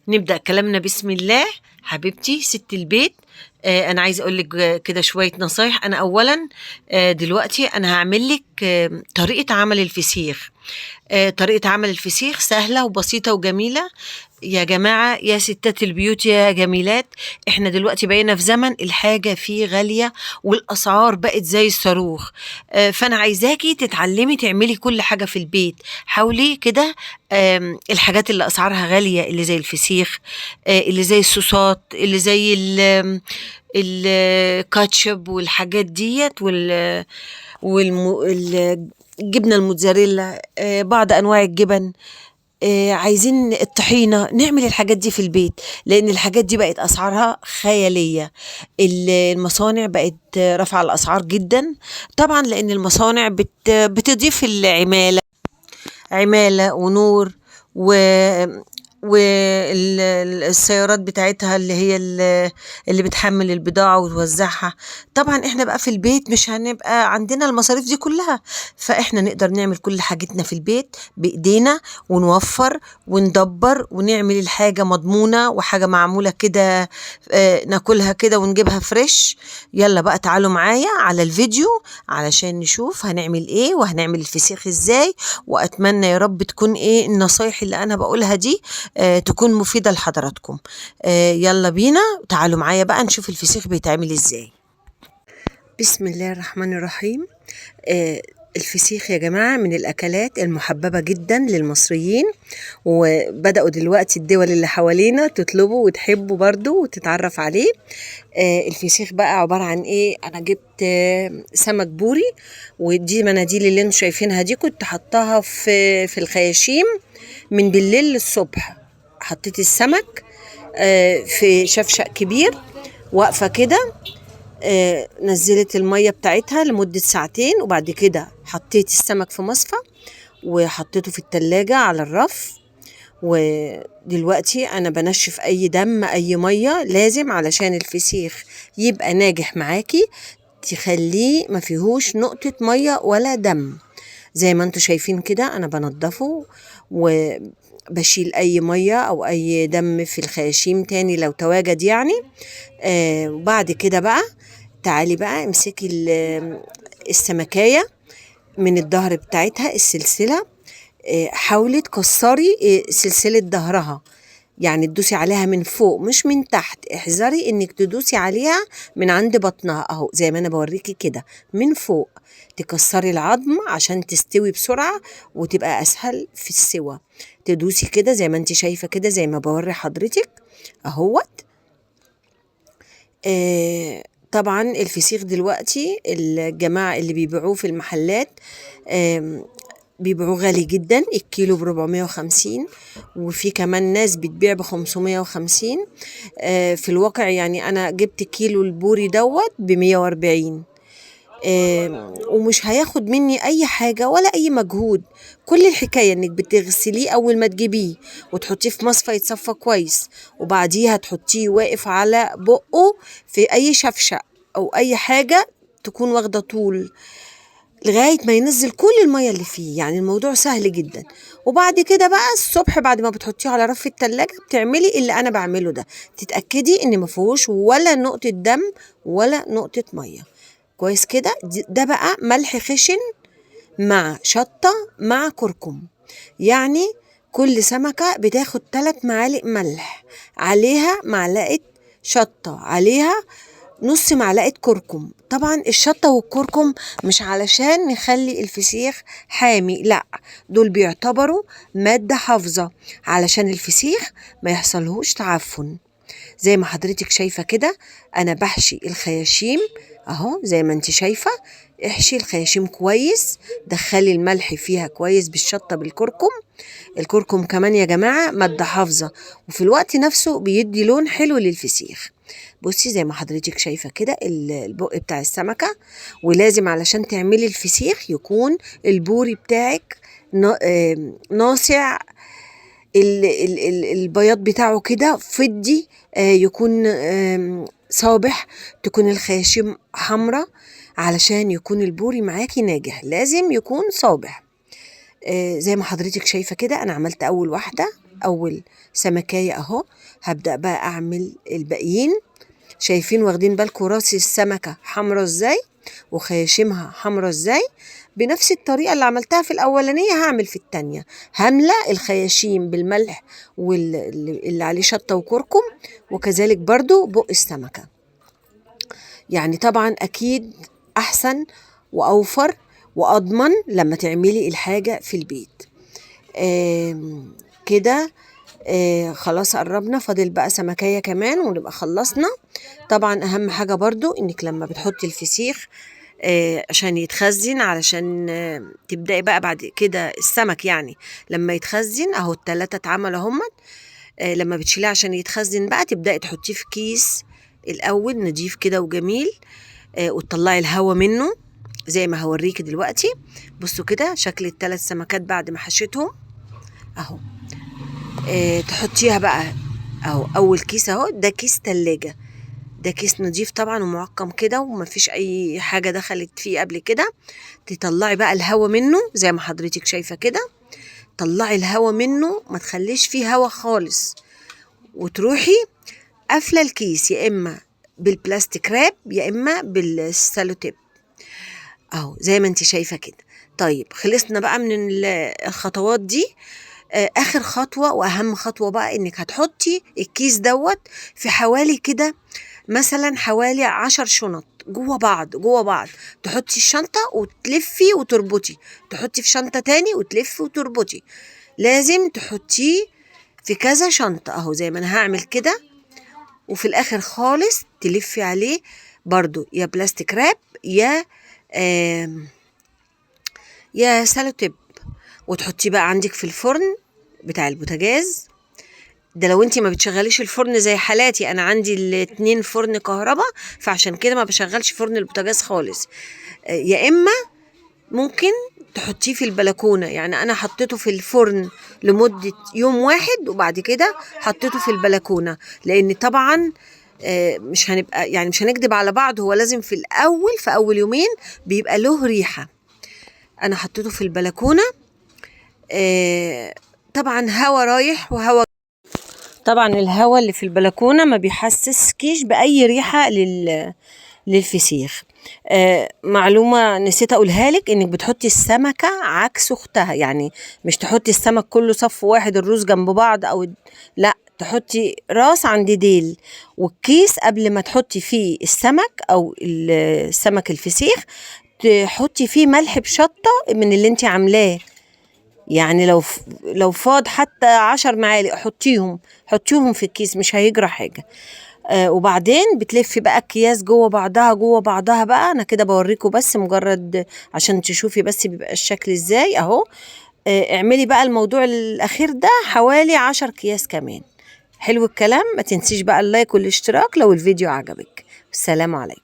نبدأ كلامنا بسم الله. حبيبتي ست البيت، أنا عايزة أقول لك كده شوية نصايح. أنا أولا دلوقتي أنا هعمل لك طريقة عمل الفسيخ. طريقة عمل الفسيخ سهلة وبسيطة وجميلة يا جماعة، يا ستات البيوت يا جميلات. احنا دلوقتي بقينا في زمن الحاجة فيه غالية والأسعار بقت زي الصاروخ. فأنا عايزاكي تتعلمي تعملي كل حاجة في البيت. حاولي كده. الحاجات اللي أسعارها غالية اللي زي الفسيخ، اللي زي الصوصات، اللي زي الكاتشب والحاجات ديت الجبنة الموتزاريلا، بعض أنواع الجبن. عايزين الطحينة نعمل الحاجات دي في البيت، لأن الحاجات دي بقت أسعارها خيالية. المصانع بقت رافعة الأسعار جدا، طبعا لأن المصانع بتضيف العمالة، عمالة ونور و والسيارات بتاعتها اللي بتحمل البضاعة وتوزعها. طبعا احنا بقى في البيت مش هنبقى عندنا المصاريف دي كلها، فاحنا نقدر نعمل كل حاجتنا في البيت بإيدينا، ونوفر وندبر ونعمل الحاجة مضمونة وحاجة معمولة كده، ناكلها كده ونجيبها فريش. يلا بقى تعالوا معايا على الفيديو علشان نشوف هنعمل ايه وهنعمل الفسيخ ازاي. واتمنى يا رب تكون ايه النصايح اللي انا بقولها دي تكون مفيدة لحضراتكم. يلا بينا تعالوا معايا بقى نشوف الفسيخ بيتعمل ازاي. بسم الله الرحمن الرحيم. الفسيخ يا جماعة من الأكلات المحببة جدا للمصريين، وبدأوا دلوقتي الدول اللي حوالينا تطلبه وتحبه برضو وتتعرف عليه. الفسيخ بقى عبارة عن ايه؟ أنا جبت سمك بوري، ودي مناديل اللي انتوا شايفينها دي كنت حطاها في الخياشيم من بالليل للصبح. حطيت السمك في شفشق كبير، واقفة كده. نزلت المية بتاعتها لمدة ساعتين، وبعد كده حطيت السمك في مصفى وحطيته في التلاجة على الرف. ودلوقتي أنا بنشف أي دم أي مية لازم علشان الفسيخ يبقى ناجح معاكي، تخليه ما فيهوش نقطة مية ولا دم. زي ما انتوا شايفين كده أنا بنضفه وبشيل أي مية أو أي دم في الخياشيم تاني لو تواجد يعني. وبعد كده بقى تعالي بقى امسكي السمكاية من الظهر بتاعتها السلسلة. حاولي تكسري سلسلة ظهرها، يعني تدوسي عليها من فوق مش من تحت. احذري انك تدوسي عليها من عند بطنها اهو زي ما انا بوريكي كده من فوق. تكسري العظم عشان تستوي بسرعة وتبقى اسهل في السوى. تدوسي كده زي ما انت شايفة كده زي ما بوري حضرتك اهوت. طبعا الفسيخ دلوقتي الجماعة اللي بيبيعوه في المحلات بيبيعوه غالي جدا، الكيلو ب450، وفي كمان ناس بتبيع ب550. في الواقع يعني أنا جبت كيلو البوري دوت ب140. ومش هياخد مني أي حاجة ولا أي مجهود. كل الحكاية إنك بتغسليه أول ما تجيبيه وتحطيه في مصفى يتصفى كويس، وبعديها تحطيه واقف على بقه في أي شفشق أو أي حاجة تكون واخدة طول لغاية ما ينزل كل المية اللي فيه. يعني الموضوع سهل جدا. وبعد كده بقى الصبح بعد ما بتحطيه على رف التلاجة بتعملي اللي أنا بعمله ده، تتأكدي إن مفيهوش ولا نقطة دم ولا نقطة مية. كويس كده. ده بقى ملح خشن مع شطة مع كركم. يعني كل سمكة بتاخد 3 معالق ملح، عليها معلقة شطة، عليها نص معلقة كركم. طبعا الشطة والكركم مش علشان نخلي الفسيخ حامي، لا، دول بيعتبروا مادة حافظة علشان الفسيخ ما يحصلهوش تعفن. زي ما حضرتك شايفة كده أنا بحشي الخياشيم أهو زي ما انت شايفة. احشي الخياشيم كويس، دخلي الملح فيها كويس بالشطة بالكركم. الكركم كمان يا جماعة مادة حافظة، وفي الوقت نفسه بيدي لون حلو للفسيخ. بصي زي ما حضرتك شايفة كده البق بتاع السمكة. ولازم علشان تعملي الفسيخ يكون البوري بتاعك ناصع، البياض بتاعه كده فضي، يكون صابح، تكون الخياشيم حمرة علشان يكون البوري معاكي ناجح، لازم يكون صابح. زي ما حضرتك شايفة كده أنا عملت أول واحدة اول سمكايه اهو. هبدأ بقى اعمل الباقيين. شايفين واخدين بالكم راس السمكة حمرا ازاي وخياشيمها حمرا ازاي؟ بنفس الطريقة اللي عملتها في الأولانية هعمل في التانية. هملى الخياشيم بالملح واللي عليه شطة وكركم، وكذلك برضو بق السمكة. يعني طبعا أكيد أحسن وأوفر وأضمن لما تعملي الحاجة في البيت. كده خلاص قربنا، فاضل بقى سمكية كمان ونبقى خلصنا. طبعا أهم حاجة برضو إنك لما بتحطي الفسيخ عشان يتخزن، علشان تبدأي بقى بعد كده السمك يعني لما يتخزن اهو التلاتة اتعملوا اهمت. لما بتشيليه عشان يتخزن بقى تبدأي تحطيه في كيس الأول نضيف كده وجميل، وتطلعي الهوا منه زي ما هوريكي دلوقتي. بصوا كده شكل الثلاث سمكات بعد ما حشيتهم اهو. تحطيها بقى اهو. اول كيس اهو ده كيس تلاجة، ده كيس نضيف طبعا ومعقم كده ومفيش اي حاجة دخلت فيه قبل كده. تطلعي بقى الهوا منه زي ما حضرتك شايفة كده، طلعي الهوا منه ما تخليش فيه هوا خالص، وتروحي قافلة الكيس يا اما بالبلاستيك راب يا اما بالسالوتيب اهو زي ما انت شايفة كده. طيب خلصنا بقى من الخطوات دي. اخر خطوة واهم خطوة بقى انك هتحطي الكيس دوت في حوالي كده مثلا حوالي 10 شنط جوه بعض. تحطي الشنطة وتلفي وتربطي، تحطي في شنطة تاني وتلفي وتربطي. لازم تحطيه في كذا شنطة اهو زي ما انا هعمل كده. وفي الاخر خالص تلفي عليه برضو يا بلاستيك راب يا سالوتيب، وتحطيه بقى عندك في الفرن بتاع البوتاجاز. ده لو انتي ما بتشغليش الفرن زي حالاتي، انا عندي الاتنين فرن كهرباء فعشان كده ما بشغلش فرن البوتاجاز خالص. يا اما ممكن تحطيه في البلكونة، يعني انا حطيته في الفرن لمدة يوم واحد وبعد كده حطيته في البلكونة، لان طبعا مش هنبقى يعني مش هنكدب على بعض، هو لازم في الاول في اول يومين بيبقى له ريحة. انا حطيته في البلكونة طبعا هوا رايح وهوا. طبعا الهوا اللي في البلكونة ما بيحسسكيش بأي ريحة للفسيخ. معلومة نسيت أقولها لك، إنك بتحطي السمكة عكس أختها، يعني مش تحطي السمك كله صف واحد الروز جنب بعض أو لا، تحطي راس عند ديل. والكيس قبل ما تحطي فيه السمك أو السمك الفسيخ تحطي فيه ملح بشطة من اللي انت عاملاه، يعني لو فاض حتى 10 معالق حطيهم في الكيس مش هيجرى حاجة. وبعدين بتلفي بقى اكياس جوه بعضها بقى. انا كده بوريكم بس مجرد عشان تشوفي بس بيبقى الشكل ازاي اهو. اعملي بقى الموضوع الاخير ده حوالي 10 اكياس كمان. حلو الكلام. ما تنسيش بقى اللايك والاشتراك لو الفيديو عجبك. السلام عليكم.